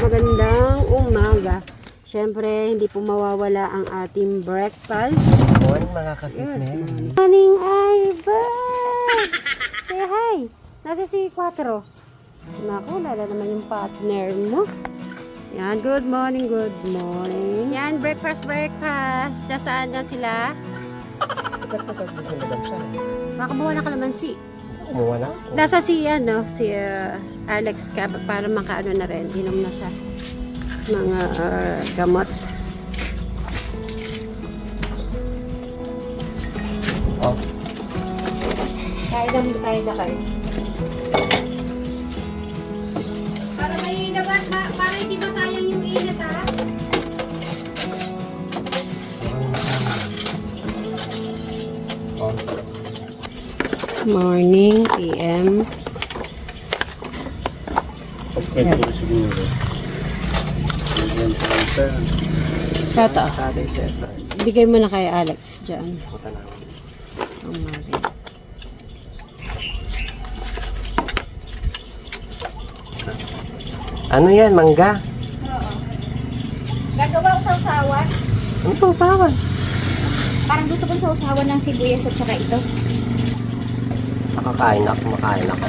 Magandang umaga. Siyempre, hindi po mawawala ang ating breakfast. Morning mga kasitne. Morning, Ivan! Say hi! Nasa si 4. Naku, lala naman yung partner mo. Yan, good morning, good morning. Yan, breakfast. Nasaan na sila? Pagkatapos si Madam siya. Makabuha na kalamansi. Kumuha na ako. Nasa si Alex ka para makaano na rin. Inom na siya. Mga gamot. Oh. Kain na kayo. Para may labat, para hindi masayang yung init ha. Oh. Morning, PM. Okay, po siguro. Tato, Sabi Cesar. bigay mo na kay Alex dyan. Puta na. Ang mali. Ano yan, mangga? Gagawa ko sausawan. Ano sausawan? Parang gusto kong sausawan ng sibuyas at saka ito. Nakakain ako, makain ako.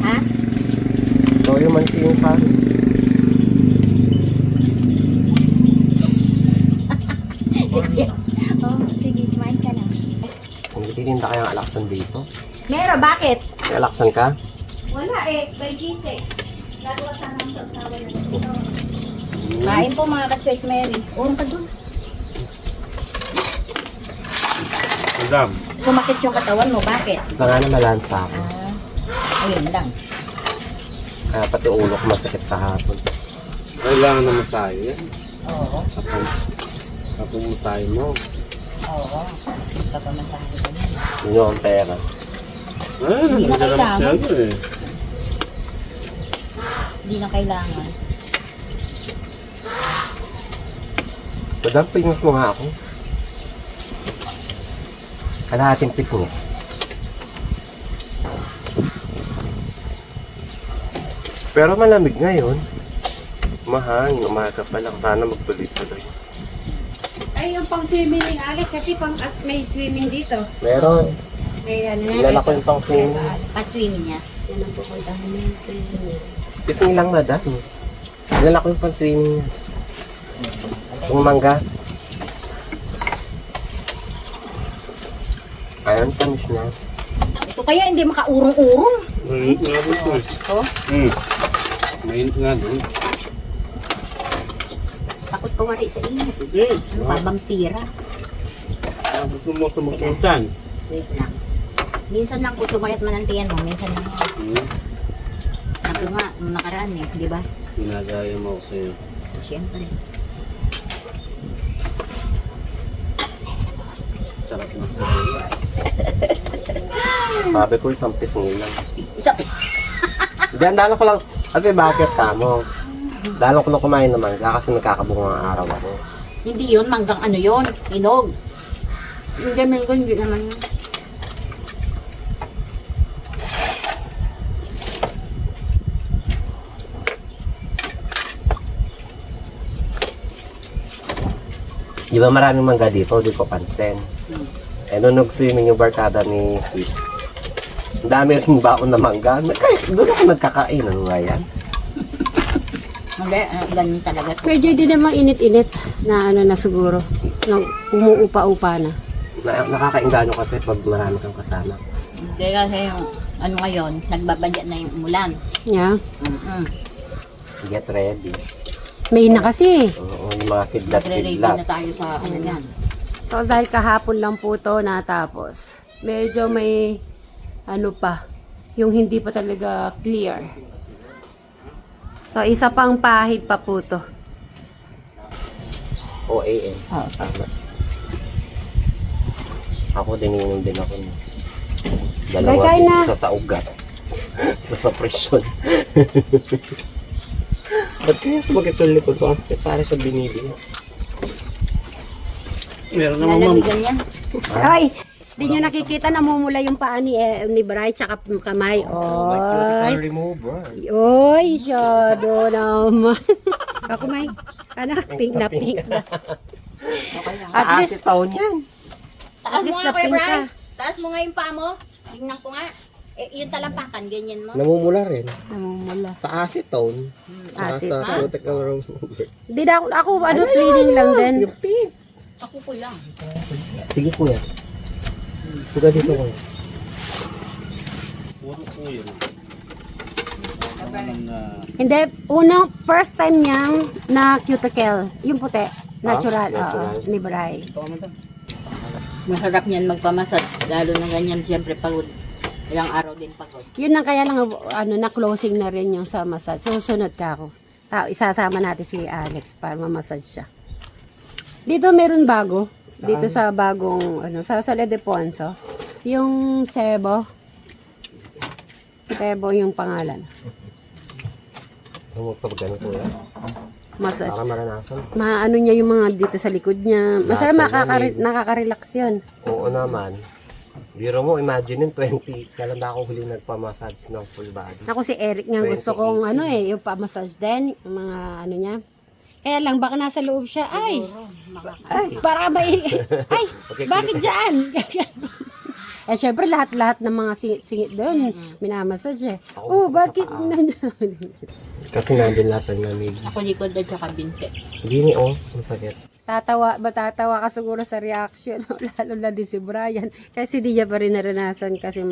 Ha? Toyo man siya yung pari. Sige. Oh, sige, kumain ka na. Hindi titinda kayang alaksan dito. Meron, bakit? May alaksan ka? Wala eh, by Gise. Gagawa sana ng sausawan ng ito. Kain po mga ka-sweet Mary. Urong ka dun. Madam, Sumakit yung katawan mo, bakit? Baka na malansa ako. Ayun lang. Kaya pati ulo ko masakit kahapon. kailangan na masahe yan. Oo, Kapag masahe mo. oo. Papamasahe ka na. Yun yung ang pera. Hindi na nagdala kailangan. masyado eh. Hindi na kailangan. Madam, pingas mo nga ako. Kalahating pisngi. Pero malamig ngayon. Mahangin, umaga pa lang. Sana magtuloy-tuloy. Ay, yung pang swimming ni Alex kasi may swimming dito. Meron. May ano Kilala ko yung pang swimming. Pa-swimming niya. Yan ang pupuntahan natin. Pisngi lang, madam. Kilala ko yung pang swimming niya. Yung mangga. Ayun, tamis na. Ito kaya hindi makaurong-urong. Mainit nga doon po. Oh, Mainit nga doon. takot ko wari sa inyo. Hindi. Ano pa, vampira? Gusto mo sumakuntan. Wait lang. Minsan lang po sumayat man ang tiyan mo. Minsan lang. Ako nga, nung nakaraan eh, di ba? Ginagaya mo ako sa'yo. Siyempre. Sarap na sa Sabi ko, isang pisngi lang. Isa, Hindi, ang dalo ko lang. Kasi bakit mo? Dalo ko lang kumain ng mangga kasi nagkakabungang araw ako. hindi yun, manggang ano yun, hinog. Hindi naman ko, hindi naman yun. Di ba maraming mangga dito? Di ko pansin. Eh, nung nag-swimming yung barkada ni Sweet, ang dami rin baon na mangga. Doon ako nagkakain. Ano nga yan? Hindi, ganun talaga. Medyo din naman init-init na ano na siguro. Na umuupa-upa na. Nakakaingano kasi pag marami kang kasama. Hindi kasi yung, ano ngayon, nagbabadya na yung umulan. Yeah. Get ready. May na kasi. Oo, yung mga Nagre-ready kidlat-kidlat. na tayo sa ano yan. So dahil kahapon lang po to natapos. Medyo may ano pa. Yung hindi pa talaga clear. So isa pang pahid pa po to. OAN. Oo. Tama. Ako din inom din ako. Dalawa Kain din. na. Isa sa ugat. Isa sa presyon. Ba't kaya sumakit yung likod ko? Kasi para siya binili. Meron naman ma'am. Lalabigan yan. Ay! Di nyo nakikita, namumula yung paa ni Bray, tsaka kamay. Oh, my Oy. cuticle remover. Oy, shadow naman. Ako may, pink na pink na. At least, Acetone yan. Taas least mo nga, Kuya na-pink Bray. ka. Taas mo nga yung paa mo. Tingnan ko nga. Yung talampakan, ganyan mo. Namumula rin. namumula. Sa acetone. Saka Acetone. sa cuticle remover. Di na ako cleaning lang din. Yung pink. Ako ko lang. Sige kuya. Suga dito kuya. Puro po yun. Naman na Hindi, first time niyang na cuticle. Yung puti. Natural. natural. Ni Bray. Masarap niyan magpamasad. Lalo na ganyan, siyempre pagod. Ilang araw din pagod. Yun lang kaya lang na closing na rin yung sa massage. Susunod ka ako. Isasama natin si Alex para ma-massage siya. Dito meron bago. Dito sa bagong sa Ledeponso. Yung Sebo. Sebo yung pangalan. Ano pa ba ganun kuya? Massage. Para maranasan. Maano niya yung mga dito sa likod niya. Masarap Lahat ng nakaka-relax yun. Oo naman. Biro mo, imagine yun, 20. Kailan na ako huli nagpa-massage ng full body. Ako si Eric nga gusto 2018. kong yung pa-massage din. Yung mga niya. Kaya lang baka nasa loob siya. Ay, para ba ay, bakit dyan? Eh, syempre, lahat-lahat ng mga singit doon, minamassage eh. Oh, bakit nandiyan? Kasi nandun lahat ng lamig. Ako likod at saka binti. Hindi ni masakit. Matatawa ka siguro sa reaction. Lalo na din si Brian. Kasi di niya pa rin naranasan kasi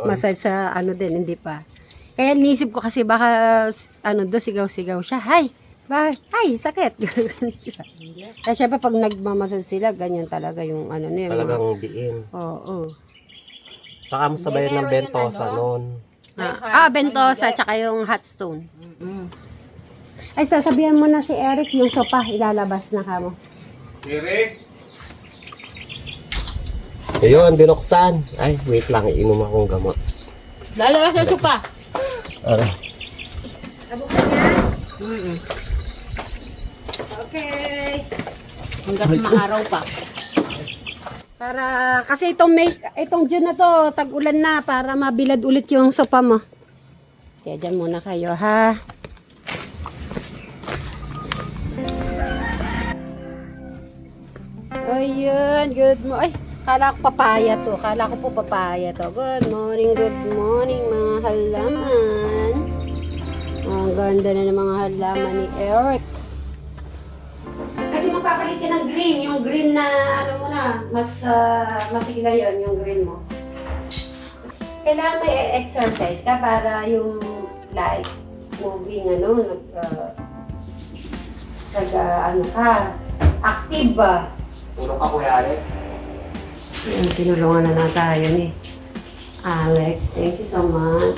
massage sa din, hindi pa. Kaya nisip ko kasi baka, sigaw-sigaw siya. Hay! Ay, sakit. Kaya syempre pag nagmamassage sila, ganyan talaga yung niya. Talagang diin. Oo. Saka mo sabayan ng bentosa noon. Bentosa, tsaka yung hot stone. Ay, sasabihan mo na si Eric yung sopa, ilalabas na kamo. Ayun, binuksan. Ay, wait lang, iinom akong gamot. Lalabas sa supa. Ano? Okay. Hanggat maaraw pa. Para, kasi itong June na to, tag-ulan na, para mabilad ulit yung sopa mo. Kaya dyan muna kayo, ha? Ayun, good morning. Ay, kala ko papaya to. Kala ko po papaya to. Good morning, mga halaman. Ang ganda na ng mga halaman ni Eric. Kasi magpapalit ka ng green. Yung green na, mas masigla yun, yung green mo. Kailangan may exercise ka para yung light moving, active ba? Tulong ka kuya Alex. Ayan, tinulungan na tayo ni Alex. Thank you so much.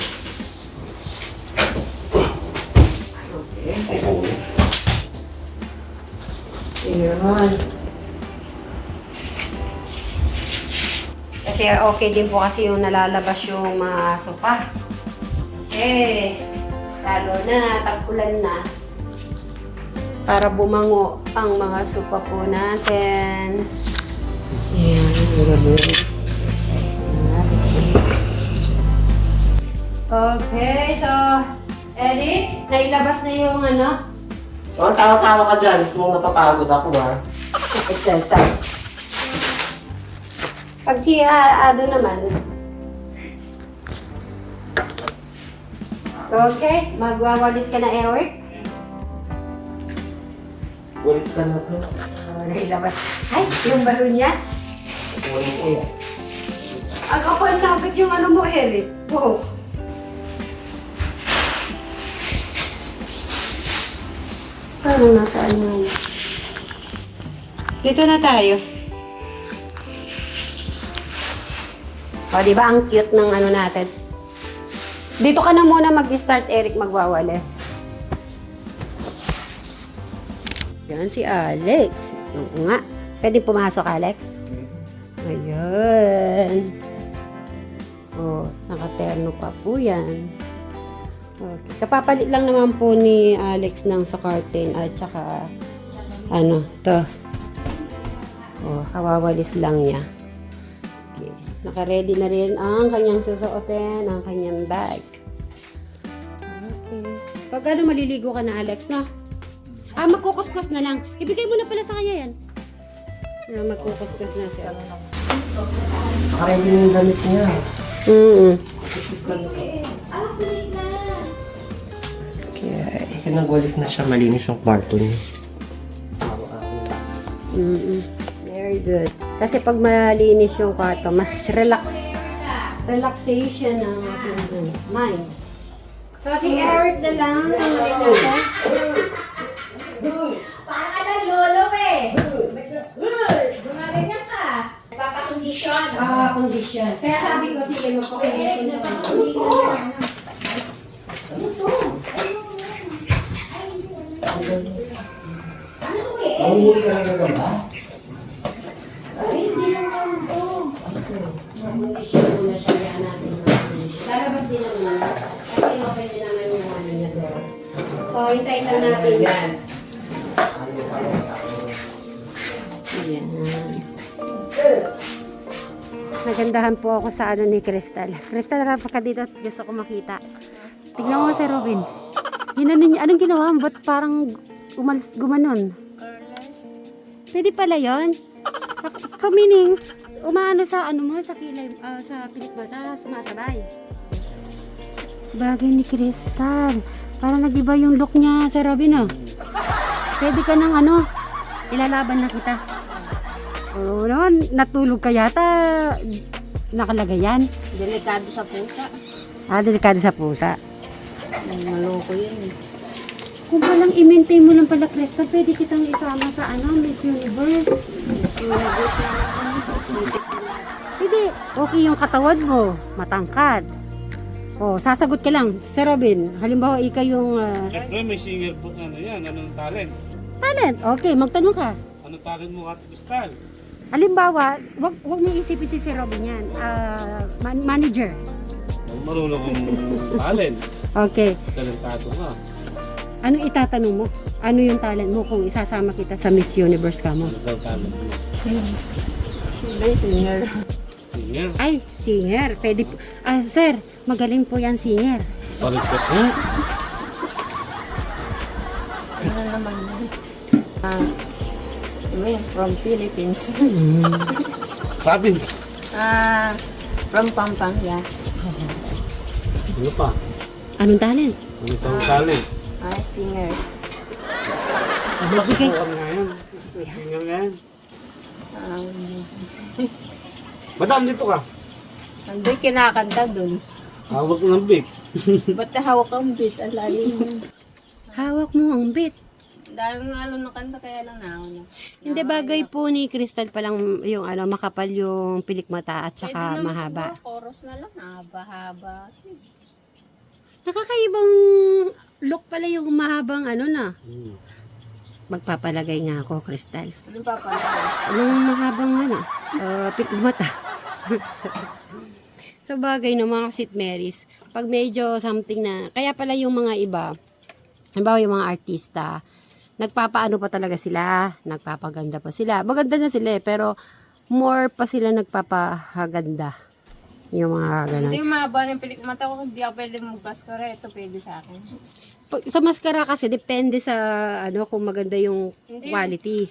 Okay. Ayun. Kasi okay din po kasi yung nalalabas yung mga sopa. Kasi lalo na tag-ulan na. Para bumango ang mga sopa po natin. Ayan. Exercise na natin. Okay, so Eric, nailabas na yung Oh, tawa-tawa ka dyan. Gusto mong napapagod ako ha. exercise. Pag si naman. Okay, magwawalis ka na, Eric. Walis ka na po. Nailabas. Ay, yung baro niya. Kunin ko yan. Ang kapal na agad yung mo, Eric. Go. Paano nasaan mo? Dito na tayo. O, di ba ang cute ng natin? Dito ka na muna mag-start, Eric, magwawalis. Yan si Alex. Oo nga. Pwede pumasok, Alex? Ayan. Oh, nakaterno pa po yan. Okay. Kapapalit lang naman po ni Alex ng sa curtain at saka to. Oh, kawawalis lang niya. Okay. Naka-ready na rin ang kanyang susuotin, ang kanyang bag. Okay. Pag ano, maliligo ka na, Alex, no? Magkukuskus na lang. Ibigay mo na pala sa kanya yan. Magkukuskus na siya. Parang hindi yung damit niya. Okay. Pinagwalis na siya, malinis yung kwarto niya. Very good. Kasi pag malinis yung kwarto, mas relaxation ang ating mind. So, si Eric na lang. Parang ka ng lolo eh. Gumaganyan ka. Papakondisyon. Condition. Kaya sabi ko, sige, magpakondisyon na lang. Mahuli ka na ba? Mag-condition muna siya. Yan natin mag-condition. Lalabas din naman. Kasi open din naman yung ano niya doon. So, hintayin lang natin yan. Yan. Nagandahan po ako sa ano ni Crystal. Crystal, rapa ka dito. Gusto ko makita. Tignan mo si Robin. Yun ano niya. Anong ginawa mo? Ba't parang gumanon? Pwede pala yon. So meaning, umaano sa ano mo, sa kilay, sa pilik mata, sumasabay. Bagay ni Crystal. Parang nag-iba yung look niya sa Robin, oh. Pwede ka ng ano, ilalaban na kita. Oo naman, natulog ka yata. Nakalagay yan. Delikado sa pusa. Delikado sa pusa. Maloko yun eh. Kung palang i-maintain mo lang pala, Crystal, pwede kitang isama sa ano, Miss Universe. Miss Universe na lang. Hindi, okay yung katawan mo, matangkad. O, sasagot ka lang, Sir Robin, halimbawa ikaw yung Siyempre, may singer po ano yan. Anong talent? talent. Okay, magtanong ka. Anong talent mo, Ate Crystal? Halimbawa, wag mo isipin si Sir Robin yan. Manager. Marunong kong talent. Okay. Talentado ka. Ano itatanong mo? Ano yung talent mo kung isasama kita sa Miss Universe ka mo? Ano daw talent mo? Singer. Singer. Ay, singer. Pwede po. Sir, magaling po yan singer. Paligtas nga. Ano naman yun? From Philippines. Province. From Pampanga. Ano pa? Anong talent? Ano itong talent? Singer. Magbigay. Singer nga yan. Singer nga yan. Um, Madam, dito ka. Hindi kinakanta dun. Hawak ng big. Ba't hawak ang beat? Alalim. Hawak mo ang bit. Dahil nga ano nakanta kaya lang na ako. Hindi bagay po ni Crystal palang yung ano, makapal yung pilik mata at saka mahaba. Chorus na lang. Haba-haba. Nakakaibang look pala yung mahabang ano na. Magpapalagay nga ako, Crystal. Anong papalagay? Anong mahabang ano? Pilik mata. Sa bagay no, mga St. Mary's, pag medyo something na, kaya pala yung mga iba, halimbawa yung mga artista, nagpapaano pa talaga sila, nagpapaganda pa sila. Maganda na sila pero more pa sila nagpapahaganda. Yung mga ganun. Hindi mahaba ng pilik mata ko. Hindi ako pwede magpaskara. Ito pwede sa akin. Sa maskara kasi, depende sa ano kung maganda yung Hindi. quality.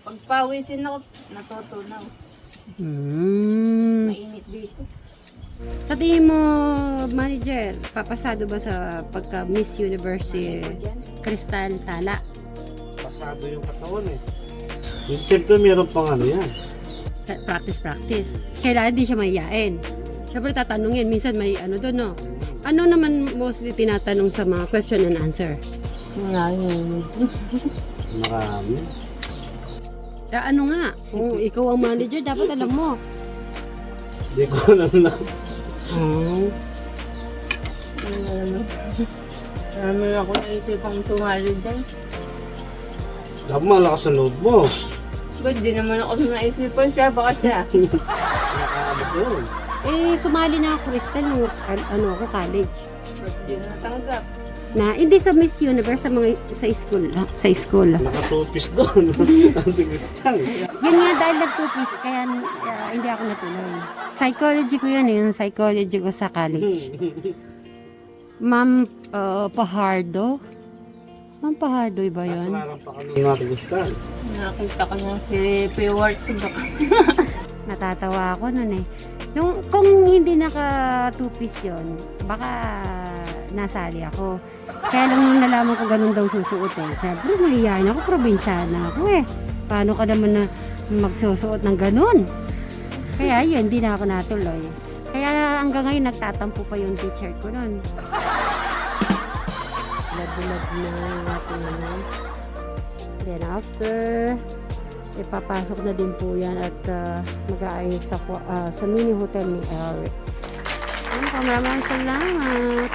Pag pawisin ako, natutunaw. Mainit dito. Sa tingin mo, manager, papasado ba sa pagka Miss Universe si Crystal Tala? Pasado yung katawan eh. Siyempre, meron pang ano yan. Practice. Kailangan di siya mahiyain. Siyempre tatanungin, minsan may ano doon, no? Ano naman mostly tinatanong sa mga question and answer? Marami. Ano nga, kung ikaw ang manager, dapat alam mo. Hindi ko alam na. Marami ako naisip ang tumali dyan. Dapat malakas ang loob mo. Ba't di naman ako naisipan siya? Baka siya. Nakaabot yun. Sumali na ako, Crystal, nung ano ako, college. Ba't di na natanggap? Na, hindi sa Miss Universe, sa school. Sa school. Nakatupis doon. Ang tigistan. Yun nga, dahil nag-2-piece, kaya hindi ako natuloy. Psychology ko yun, yung psychology ko sa college. Ma'am Pahardo. Ma'am Pahardo, iba yun? Kasalanan pa kami ng tigistan. Nakita ko na si P-Word. Natatawa ako nun eh. Kung hindi naka 2-piece yun, baka nasali ako. Kaya lang nung nalaman ko ganun daw susuotin, syempre mahihayin ako, probinsyana ako eh. Paano ka naman na magsusuot ng ganun? Kaya yun, hindi na ako natuloy. Kaya hanggang ngayon nagtatampo pa yung teacher ko nun. Bulag na yung ating ano. Then after, ipapasok na din po yan at mag-aayos ako sa mini hotel ni Eric. Maraming salamat.